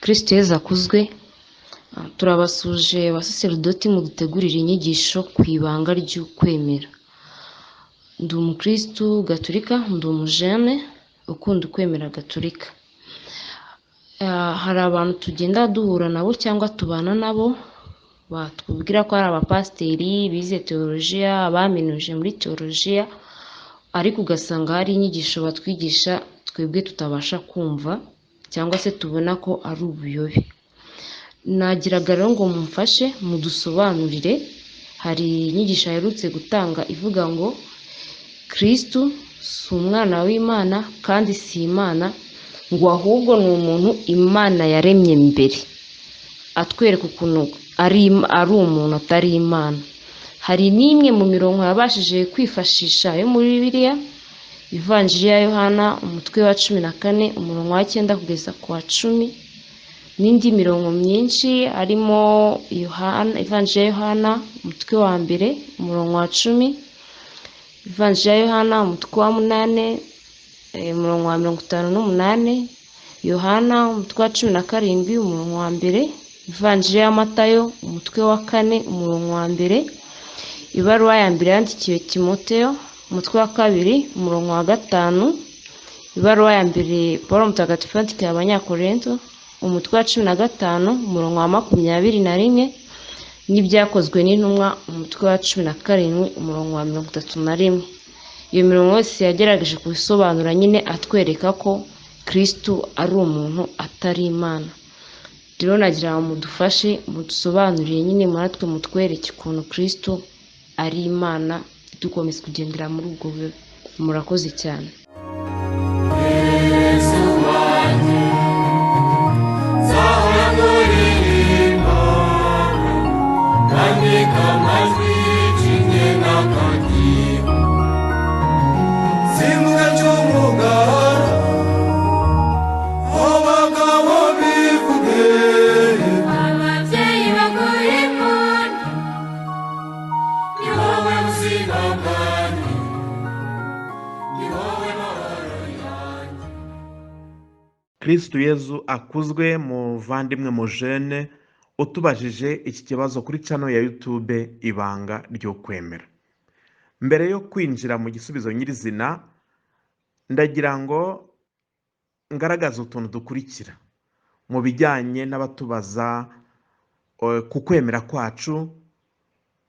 Kristo Yezu akuzwe. Turabasuje abasaserdoti mu dutegurira inyigisho ku ibanga ry'ukwemera. Ndi umukristu gatolika, ndi umujene ukunda ukwemera gatolika. Hari abantu tugenda duhura nabo cyangwa tubana nabo batubwira ko ari abapasiteri bize teolojiya, abaminuje muri teolojiya, ariko ugasanga hari inyigisho batwigisha twebwe tutabasha kumva cyangwa se tubona ko ari ubuyobe. Nagiraga rero ngo mumfashe mudusobanurire. Hari inyigisho aherutse gutanga ivuga ngo Kristu si umwana w'Imana kandi si Imana, ngo ahubwo ni umuntu Imana yaremye mbere, atwereka ukuntu ari umuntu atari Imana. Hari n'imwe mu mirongo yabashije kwifashisha yo muri Bibiliya, Ivanjiri ya Yohana umutwe wa 14 umurongo wa 9 kugeza ku wa 10, n'indi mirongo myinshi harimo Ivanjiri ya Yohana umutwe wa 1 umurongo wa 10, Ivanjiri ya Yohana umutwe wa 8 umurongo wa 58, Yohana umutwe wa 17 umurongo wa 1, Ivanjiri ya Matayo umutwe wa 4 umurongo wa 1, ibaruwa ya mbere yandikiwe Timoteyo umutwe wa 2 umurongo wa 5, ibaruwa ya mbere Paulo mutagatifu yandikiye Abanyakorinto umutwe wa 15 umurongo wa 21, n'ibyakozwe n'intumwa umutwe wa 17 umurongo wa 31. Iyo mirongo yose yagerageje kubisobanura nyine atwereka ko Kristu ari umuntu atari Imana. Rero nagira ngo mudufashe mudusobanurire nyine muratwe mutwereke ukuntu Kristu ari Imana, dukomeze kugendera muri ubwo buryo. Murakoze cyane. Kristu Yezu akuzwe. Muvandimwe mujene utubajije iki kibazo kuri channel ya YouTube ibanga ryo kwemera. Mbere yo kwinjira mu gisubizo nyirizina, ndagira ngo ngaragaza utuntu dukurikira mu bijyanye n'abatubaza ku kwemera kwacu,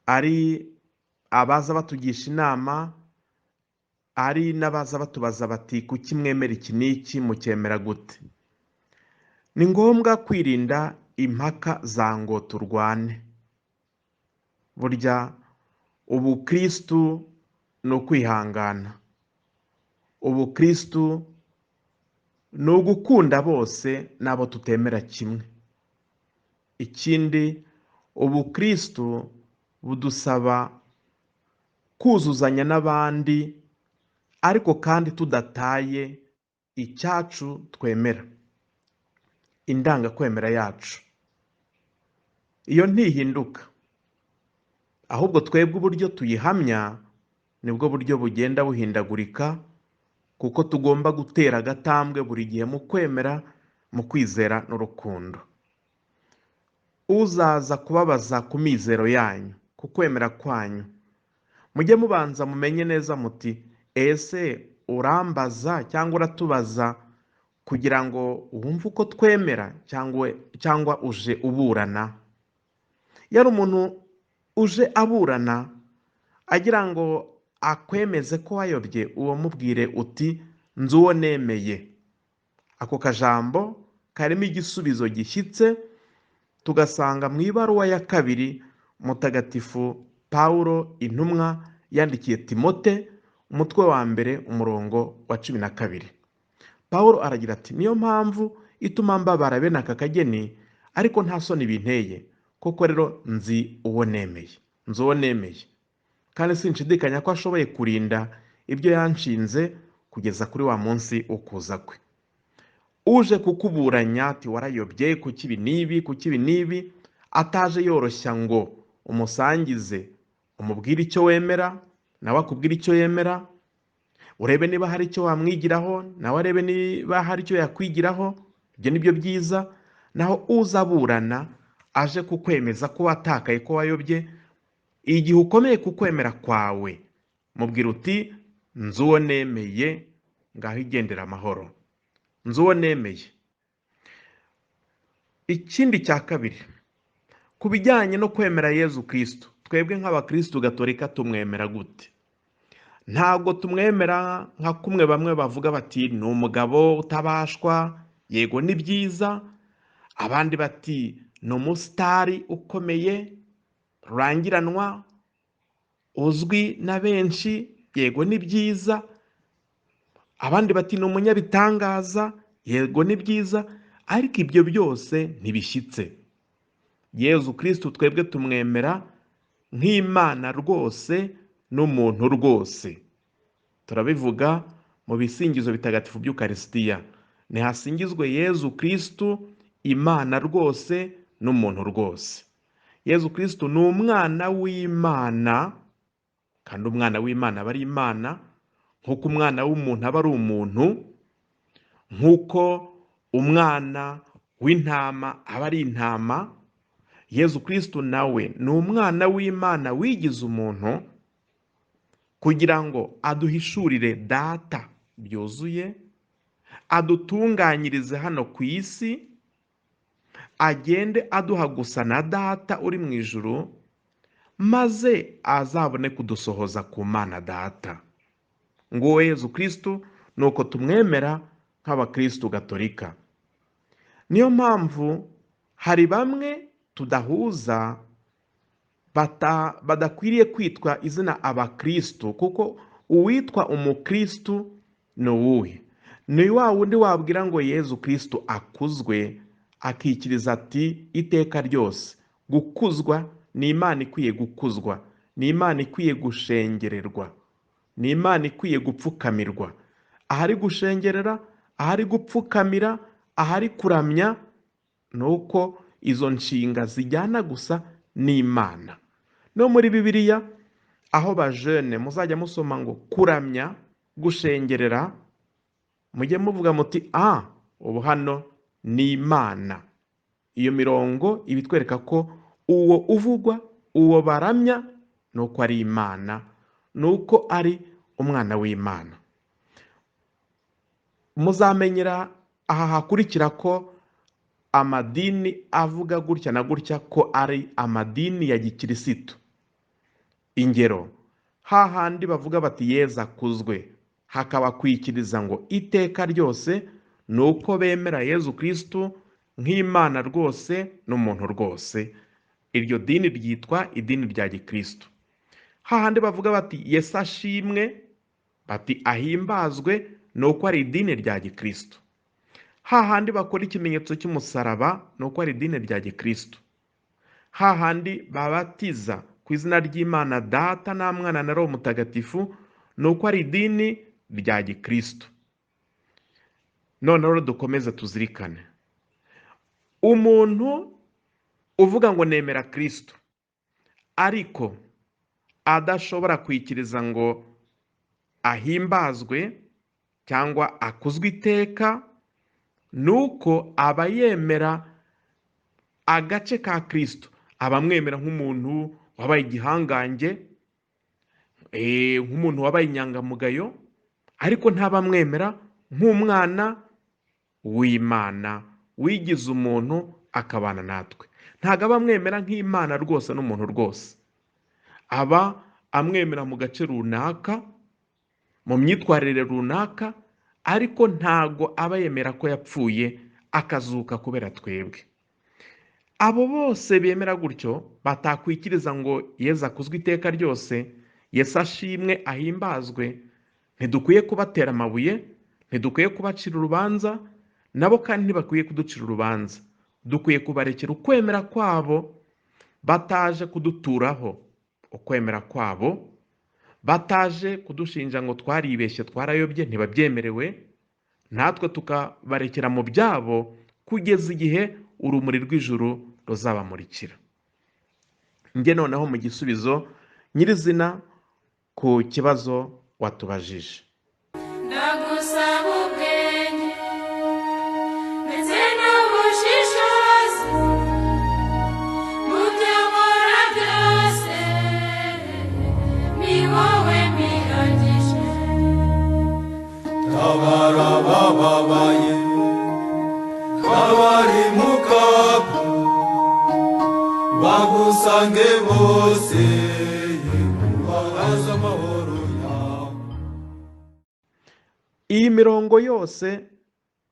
ari abaza batugisha inama, ari n'abaza batubaza bati kuki mwemera iki n'iki mukemera gute. Ni ngombwa kwirinda impaka za ngo turwane. Burya ubukristu ni ukwihangana, ubukristu ni ugukunda bose n'abo tutemera kimwe. Ikindi, ubukristu budusaba kuzuzanya n'abandi, ariko kandi tudataye icyacu twemera, indanga kwemera yacu. Iyo ntihinduka, ahubwo twebwe uburyo tuyihamya nibwo buryo bugenda buhindagurika, kuko tugomba gutera agatambwe buri gihe mu kwemera, mu kwizera n'urukundo. Uzaza kubabaza ku mizero yanyu, ku kwemera kwanyu, mujye mubanza mumenye neza muti ese urambaza cyangwa uratubaza kugira ngo wumve uko twemera cyangwa uje uburana. Yari umuntu uje aburana agira ngo akwemeze ko wayobye, uwo mubwire uti nzi uwo nemeye. Ako kajambo karimo igisubizo gishyitse tugasanga mu ibaruwa ya 2 mutagatifu Paulo intumwa yandikiye Timote umutwe wa 1 umurongo wa 12. Paulo aragira ati niyo mpamvu ituma mbabara bene aka kageni, ariko nta soni binteye, koko rero nzi uwo nemeye, kandi sinshidikanya ko ashoboye kurinda ibyo yanshinze kugeza kuri wa munsi ukuza kwe. Uje kukuburanya ati warayobye kuki ibi n'ibi, ataje yoroshya ngo umusangize umubwire icyo wemera nawe akubwira icyo yemera, urebe niba hari icyo wamwigiraho nawe arebe niba hari icyo yakwigiraho. Ibyo nibyo byiza, naho uzaburana aje kukwemeza ko watakaye, ko wayobye, igihe ukomeye kukwemera kwawe, mubwira uti nzi uwo nemeye, ngaho igendera amahoro, nzi uwo nemeye. Ikindi cya kabiri, ku bijyanye no kwemera Yezu Kristu, twebwe nk'abakristu gatolika tumwemera gute? Ntabwo tumwemera nka kumwe bamwe bavuga bati ni umugabo utabashwa, yego ni byiza, abandi bati ni umusitari ukomeye, rurangiranwa, uzwi na benshi, yego ni byiza, abandi bati ni umunyabitangaza, yego ni byiza, ariko ibyo byose ntibishyitse. Yezu Kristu twebwe tumwemera nk'Imana rwose n'umuntu rwose. Turabivuga mu bisingizo bitagatifu by'Ukarisitiya, nihasingizwe Yezu Kristu, Imana rwose n'umuntu rwose. Yezu Kristu ni umwana w'Imana, kandi umwana w'Imana aba ari Imana, nk'uko umwana w'umuntu aba ari umuntu, nk'uko umwana w'intama aba ari intama. Yezu Kristu nawe ni umwana w'Imana wigize umuntu, kugira ngo aduhishurire data byuzuye, adutunganyirize hano ku isi, agende aduha gusa na data uri mu ijuru, maze azabone kudusohoza ku Mana Data. Nguwo Yezu Kristu, nuko tumwemera nk'abakristu gatolika. Niyo mpamvu hari bamwe tudahuza badakwiriye kwitwa izina abakristu, kuko uwitwa umukristu ni uwuhe? Ni wa wundi wabwira ngo Yezu Kristu akuzwe, akikiriza ati iteka ryose. Gukuzwa ni Imana ikwiye gukuzwa, ni Imana ikwiye gushengererwa, ni Imana ikwiye gupfukamirwa. Ahari gushengerera, ahari gupfukamira, ahari kuramya, nuko izo nshinga zijyana gusa n'Imana. No muri Bibiliya aho bajene muzajya musoma ngo kuramya, gushengerera, mujye muvuga muti ubu hano ni Imana. Iyo mirongo ibitwereka ko uwo uvugwa, uwo baramya, nuko ari Imana, nuko ari umwana w'Imana. Muzamenyera aha hakurikira ko amadini avuga gutya na gutya ko ari amadini ya gikirisitu. Ingero, hahandi bavuga bati Yezu akuzwe, hakaba kwikiriza ngo iteka ryose, nuko bemera Yezu Kristu nk'Imana rwose n'umuntu rwose. Iryo dini ryitwa idini rya gikristu. Hahandi bavuga bati Yesu ashimwe, bati ahimbazwe, nuko ari idini rya gikristu. Hahandi bakora ikimenyetso cy'umusaraba, nuko ari idini rya gikristu. Hahandi babatiza ku izina ry'Imana Data na Mwana na Roho Mutagatifu, nuko ari idini rya gikristu. Noneho dukomeze tuzirikane, umuntu uvuga ngo nemera Kristo ariko adashobora kwikiriza ngo ahimbazwe cyangwa akuzwe iteka, nuko aba yemera agace ka Kristo, abamwemera nk'umuntu wabaye igihangange, nk'umuntu wabaye inyangamugayo, ariko ntabamwemera nk'umwana w'Imana wigize umuntu akabana natwe. Ntago abamwemera nk'Imana rwose n'umuntu rwose, aba amwemera mu gace runaka, mu myitwarire runaka, ariko ntago aba yemera ko yapfuye akazuka kubera twebwe. Abo bose bemera gutyo batakwikiriza ngo Yezu akuzwe iteka ryose, Yesu ashimwe, ahimbazwe, ntidukwiye kubatera amabuye, ntidukwiye kubacira urubanza, nabo kandi ntibakwiye kuducira urubanza. Dukwiye kubarekera ukwemera kwabo, bataje kuduturaho ukwemera kwabo, bataje kudushinja ngo twaribeshye, twarayobye, ntibabyemerewe, natwe tukabarekera mu byabo kugeza igihe urumuri rw'ijuru ruzabamurikira. Nge noneho mu gisubizo nyirizina ku kibazo watubajije. Ndagusaba ubwenge ndetse n'ubushishozi bagusange bose bahaza amahoro yawe. Iyi mirongo yose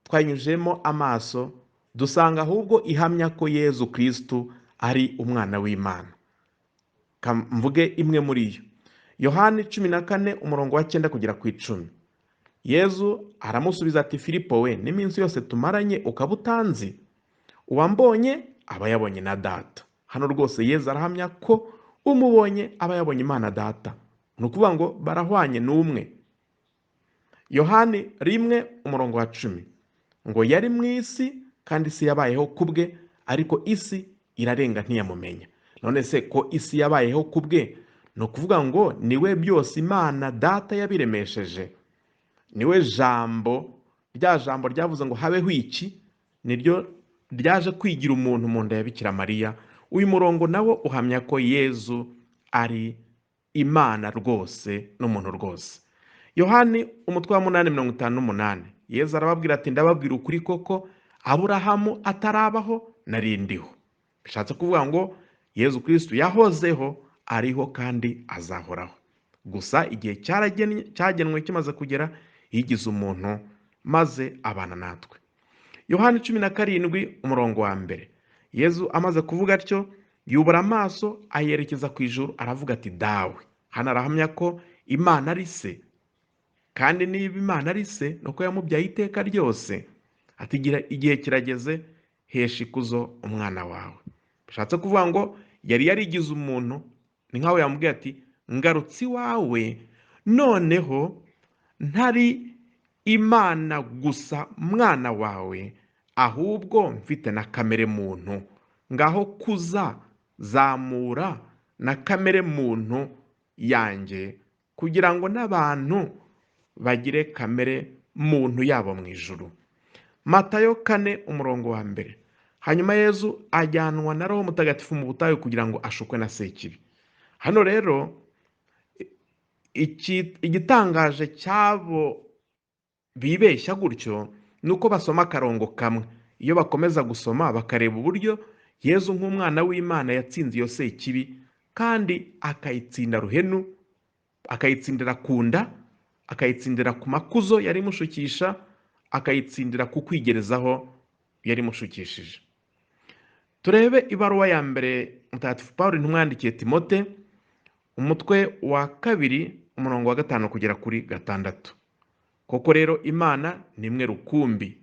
twanyujemo amaso dusanga ahubwo ihamya ko Yezu Kristu ari umwana w'Imana. Mvuge imwe muri yo. Yohani 14 umurongo wa 9 kugera ku 10. Yezu aramusubiza ati, Filipo we, n'iminsi yose tumaranye ukaba utanzi? Uwambonye aba yabonye na data. Hano rwose Yezu arahamya ko umubonye aba yabonye Imana data. Ni ukuvuga ngo barahwanye n'umwe. Yohani 1 umurongo wa 10 ngo yari mu isi kandi isi yabayeho kubwe, ariko isi irarenga ntiyamumenya. None se ko isi yabayeho kubwe, ni ukuvuga ngo niwe byose Imana data yabiremesheje. Niwe jambo, rya jambo ryavuze ngo habeho iki, niryo ryaje kwigira umuntu mu nda ya Bikira Mariya. Uyu murongo nawo uhamya ko Yezu ari Imana rwose n'umuntu rwose. Yohani 8:58 Yezu arababwira ati, ndababwira ukuri koko, Aburahamu atarabaho narindiho. Bishatse kuvuga ngo Yezu Kristu yahozeho, ariho kandi azahoraho. Gusa igihe cyagenwe kimaze kugera, yigize umuntu maze abana natwe. Yohani 17 umurongo wa 1 Yezu amaze kuvuga atyo, yubura amaso ayerekeza ku ijuru, aravuga ati, dawe. Hano arahamya ko Imana ari se, kandi niba Imana ari se, nuko yamubyaye iteka ryose. Ati, igihe kirageze, hesha ikuzo umwana wawe. Bishatse kuvuga ngo yari yarigize umuntu, ni nkaho yamubwiye ati, ngarutse iwawe, noneho ntari Imana gusa mwana wawe, ahubwo mfite na kamere muntu. Ngaho kuza, zamura na kamere muntu yanjye, kugira ngo n'abantu bagire kamere muntu yabo mu ijuru. Matayo 4 umurongo wa 1 hanyuma Yezu ajyanwa na Roho Mutagatifu mu butayu kugira ngo ashukwe na Sekibi. Hano rero igitangaje cyabo bibeshya gutyo nuko basoma akarongo kamwe. Iyo bakomeza gusoma bakareba uburyo Yezu nk'umwana w'Imana yatsinze iyo Sekibi, kandi akayitsinda ruhenu, akayitsindira ku nda, akayitsindira ku makuzo yari mushukisha, akayitsindira ku kwigerezaho yari mushukishije. Turebe ibaruwa ya mbere Mutagatifu Pawulo ntumwandikiye Timote, umutwe wa 2 umurongo wa 5 kugera kuri 6. Koko rero Imana ni imwe rukumbi,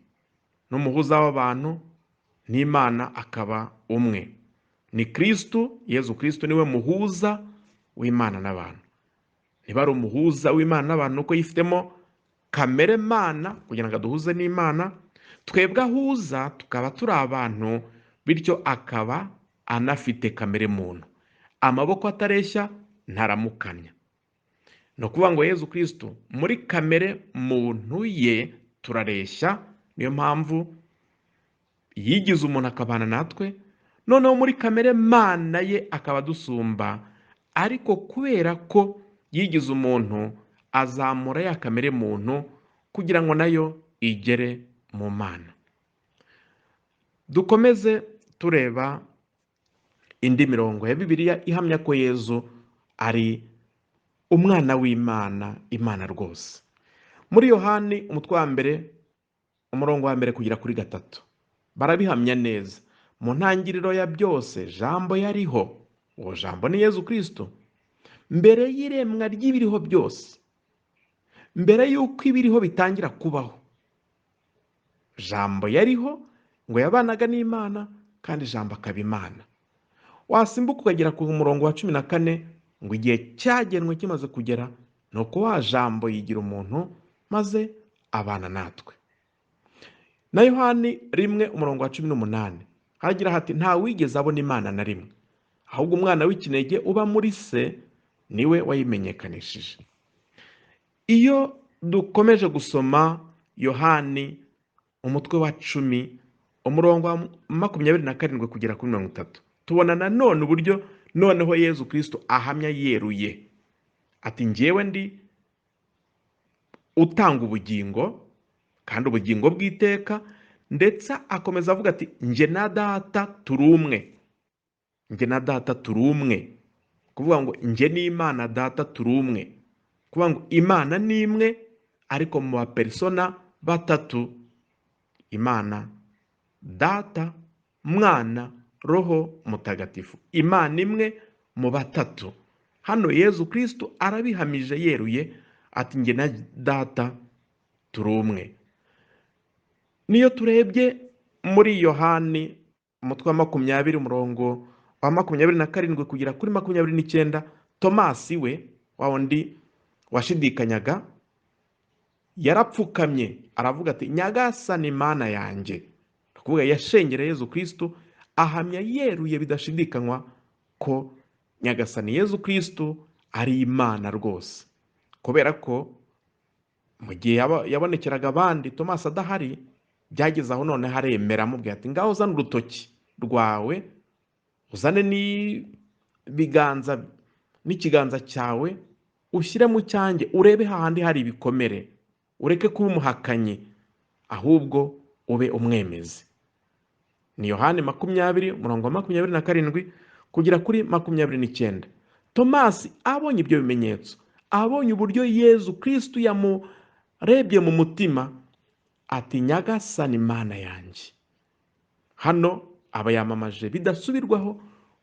n'umuhuza w'abantu n'Imana akaba umwe. Ni Kristu, Yezu Kristu niwe muhuza w'Imana n'abantu. Niba ari umuhuza w'Imana n'abantu nuko yifitemo kamere Mana kugira ngo duhuze n'Imana, twebwe ahuza tukaba turi abantu, bityo akaba anafite kamere muntu. Amaboko atareshya ntaramukanya. No kuvuga ngo Yezu Kristu muri kamere muntu ye turareshya, niyo mpamvu yigize umuntu akabana natwe. Noneho muri kamere Mana ye akaba dusumba, ariko kubera ko yigize umuntu, azamura ya kamere muntu kugira ngo nayo igere mu Mana. Dukomeze tureba indi mirongo ya Bibiliya ihamya ko Yezu ari umwana w'Imana, Imana rwose. Muri Yohani umutwe wa 1 umurongo wa 1 kugera kuri 3 barabihamya neza. Mu ntangiriro ya byose jambo yariho, uwo jambo ni Yezu Kristo. Mbere y'iremwa ry'ibiriho byose, mbere y'uko ibiriho bitangira kubaho, jambo yariho, ngo yabanaga n'Imana, kandi jambo akaba Imana. Wasimbuka ukagera ku murongo wa 14 ngo igihe cyagenwe kimaze kugera, nuko wa jambo yigira umuntu maze abana natwe. Na Yohani 1 umurongo wa 18 hagira hati, nta wigeze abona Imana na rimwe, ahubwo umwana w'ikinege uba muri se niwe wayimenyekanishije. Iyo dukomeje gusoma Yohani umutwe wa 10 umurongo wa 27 kugera kuri 30, tubona nanone uburyo noneho Yezu Kristo ahamya yeruye ati, njyewe ndi utanga ubugingo, kandi ubugingo bw'iteka, ndetse akomeza avuga ati, nje na data turi umwe. njye na data turi umwe, kuvuga ngo njye n'Imana data turi umwe, kuvuga ngo Imana ni imwe ariko mu bapersona batatu: Imana data, mwana, roho mutagatifu. Imana imwe mu batatu. Hano Yezu Kristu arabihamije yeruye ati njye na data turi umwe. Niyo turebye muri Yohani umutwe wa 20 umurongo wa 27 kugera kuri 29, Tomasi we wa wundi washidikanyaga yarapfukamye aravuga ati nyagasani Mana yanjye, kuvuga yashengera Yezu Kristu, ahamya yeruye bidashidikanywa ko nyagasani Yezu Kristu ari Imana rwose. Kubera ko mu gihe yabonekeraga abandi Tomasi adahari, byageze aho none haremera amubwira ati ngaho uzane urutoki rwawe, uzane n'ikiganza cyawe, ushyire mu cyanjye urebe hahandi hari ibikomere, ureke kuba umuhakanyi ahubwo ube umwemezi. Ni Yohani 20 umurongo wa 27 kugera kuri 29. Tomasi abonye ibyo bimenyetso, abonye uburyo Yezu Kristu yamurebye mu mutima ati nyagasani Mana yanjye. Hano aba yamamaje bidasubirwaho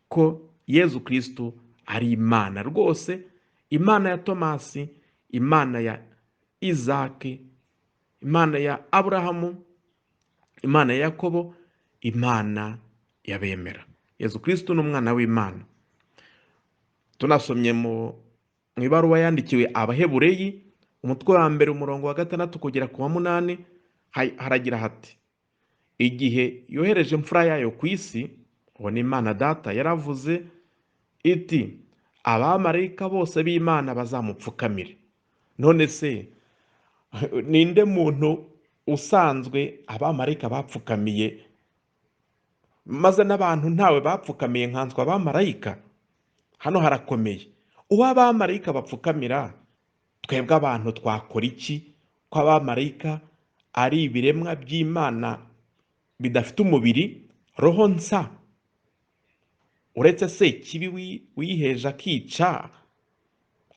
ko Yezu Kristu ari Imana rwose, Imana ya Tomasi, Imana ya Izaki, Imana ya Aburahamu, Imana ya Yakobo, Imana y'abemera. Yezu Kristu ni umwana w'Imana. Tunasomye mu ibaruwa yandikiwe Abahebureyi umutwe wa 1 umurongo wa 6 kugera ku wa 8, haragira hati: igihe yohereje imfura yayo ku isi, uwo ni Imana data, yaravuze iti abamarayika bose b'Imana bazamupfukamire. None se ninde muntu usanzwe abamarayika bapfukamiye, maze n'abantu ntawe bapfukamiye nkanswe abamarayika? Hano harakomeye. Uwo abamarayika bapfukamira, twebwe abantu twakora iki? Ko abamarayika ari ibiremwa by'Imana bidafite umubiri, roho nsa. Uretse se kibi wiheje akica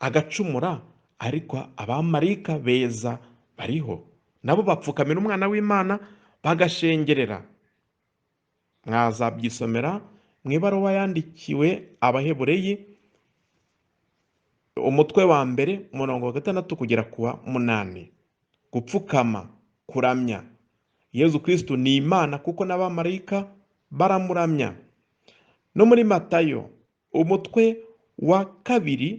agacumura, ariko abamarayika beza bariho, nabo bapfukamira umwana w'Imana bagashengerera. Mwazabyisomera mu ibaruwa yandikiwe Abahebureyi umutwe wa 1 umurongo wa 6 kugera ku wa 8. Gupfukama, kuramya. Yezu Kristu ni Imana kuko n'abamarayika baramuramya. No muri Matayo umutwe wa 2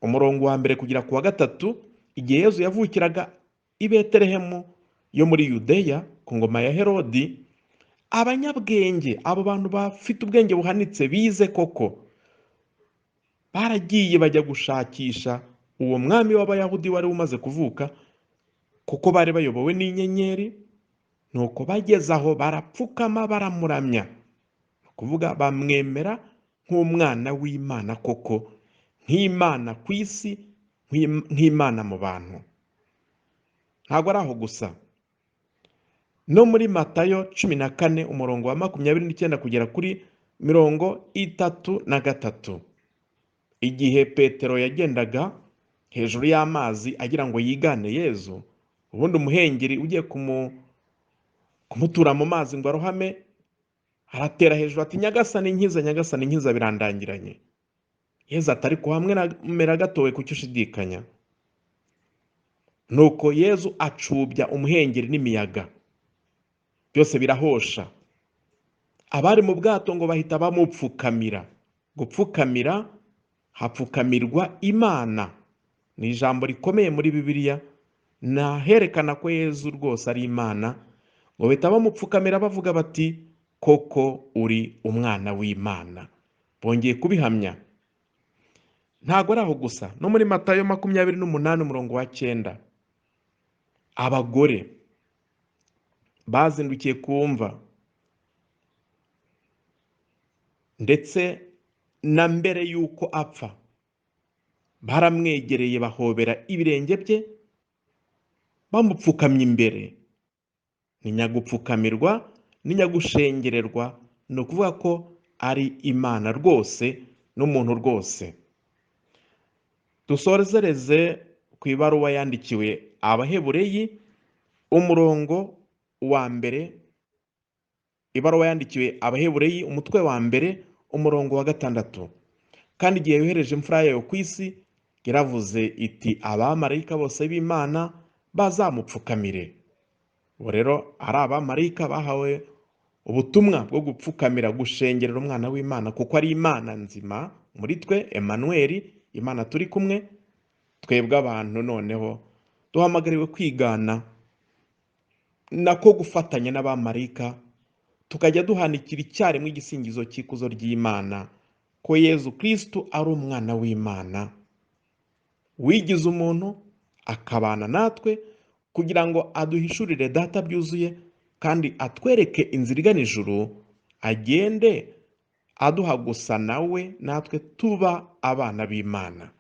umurongo wa 1 kugera ku wa 3, igihe Yezu yavukiraga i Betelehemu yo muri Yudeya ku ngoma ya Herodi, abanyabwenge, abo bantu bafite ubwenge buhanitse bize koko, baragiye bajya gushakisha uwo mwami w'Abayahudi wari umaze kuvuka, kuko bari bayobowe n'inyenyeri. Nuko bageze aho barapfukama baramuramya, kuvuga bamwemera nk'umwana w'Imana koko, nk'Imana ku isi, nk'Imana mu bantu. Ntabwo ari aho gusa. No muri Matayo 14 umurongo wa 29 kugera kuri 33, igihe Petero yagendaga hejuru y'amazi agira ngo yigane Yezu, ubundi umuhengeri ugiye kumutura mu mazi ngo arohame, aratera hejuru ati nyagasani nkiza, nyagasani nkiza, birandangiranye. Yezu atari kuhamwe namera gatowe kucyo ushidikanya. Nuko Yezu acubya umuhengeri n'imiyaga, byose birahosha. Abari mu bwato ngo bahita bamupfukamira. Gupfukamira, hapfukamirwa Imana. Ni ijambo rikomeye muri Bibiliya, naherekana ko Yezu rwose ari Imana. Ngo bahita bamupfukamira bavuga bati koko uri umwana w'Imana. Bongeye kubihamya. Ntago ari aho gusa. No muri Matayo 28 umurongo wa 9, abagore bazindukiye kumva, ndetse na mbere yuko apfa baramwegereye bahobera ibirenge bye bamupfukamye imbere. Ni nyagupfukamirwa, ni nyagushengererwa, ni ukuvuga ko ari Imana rwose n'umuntu rwose. Dusorezereze ku ibaruwa yandikiwe Abahebureyi umurongo wa mbere. Ibaruwa yandikiwe Abahebureyi umutwe wa mbere umurongo wa 6. Kandi igihe yohereje imfura yayo ku isi yaravuze iti abamarayika bose b'Imana bazamupfukamire. Bo rero ari abamarayika bahawe ubutumwa bwo gupfukamira gushengerera umwana w'Imana kuko ari Imana nzima muri twe, Emmanuel, Imana turi kumwe. Twebwe abantu noneho duhamagariwe kwigana nako gufatanya n'abamarayika tukajya duhanikira icyarimwe igisingizo cy'ikuzo ry'Imana ko Yezu Kristu ari umwana w'Imana wigize umuntu akabana natwe kugira ngo aduhishurire data byuzuye kandi atwereke inzira igana ijuru, agende aduha gusa nawe natwe tuba abana b'Imana.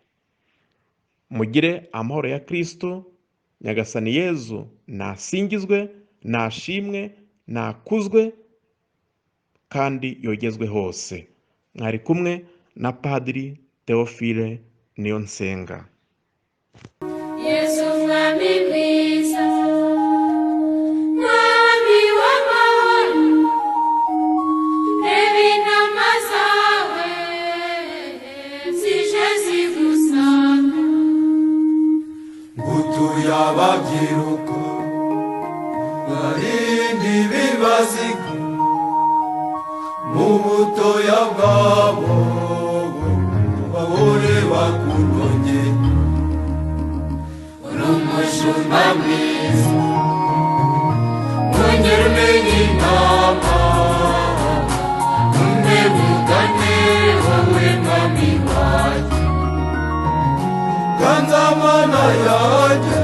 Mugire amahoro ya Kristo. Nyagasani Yezu nasingizwe, nashimwe, nakuzwe kandi yogezwe hose. Mwari kumwe na Padiri Théophile Niyonsenga. Yesu mwami mwiza, mwami w'amahoro, reba intama zawe zije zigusanga. ngutuye ababyiruka barindi bibazika mu butoya bwabo bahore bakunonye. Uri umushumba mwiza, wongera umenye intama, umwe wigane wowe mwami wanjye. Ganza mana yanjye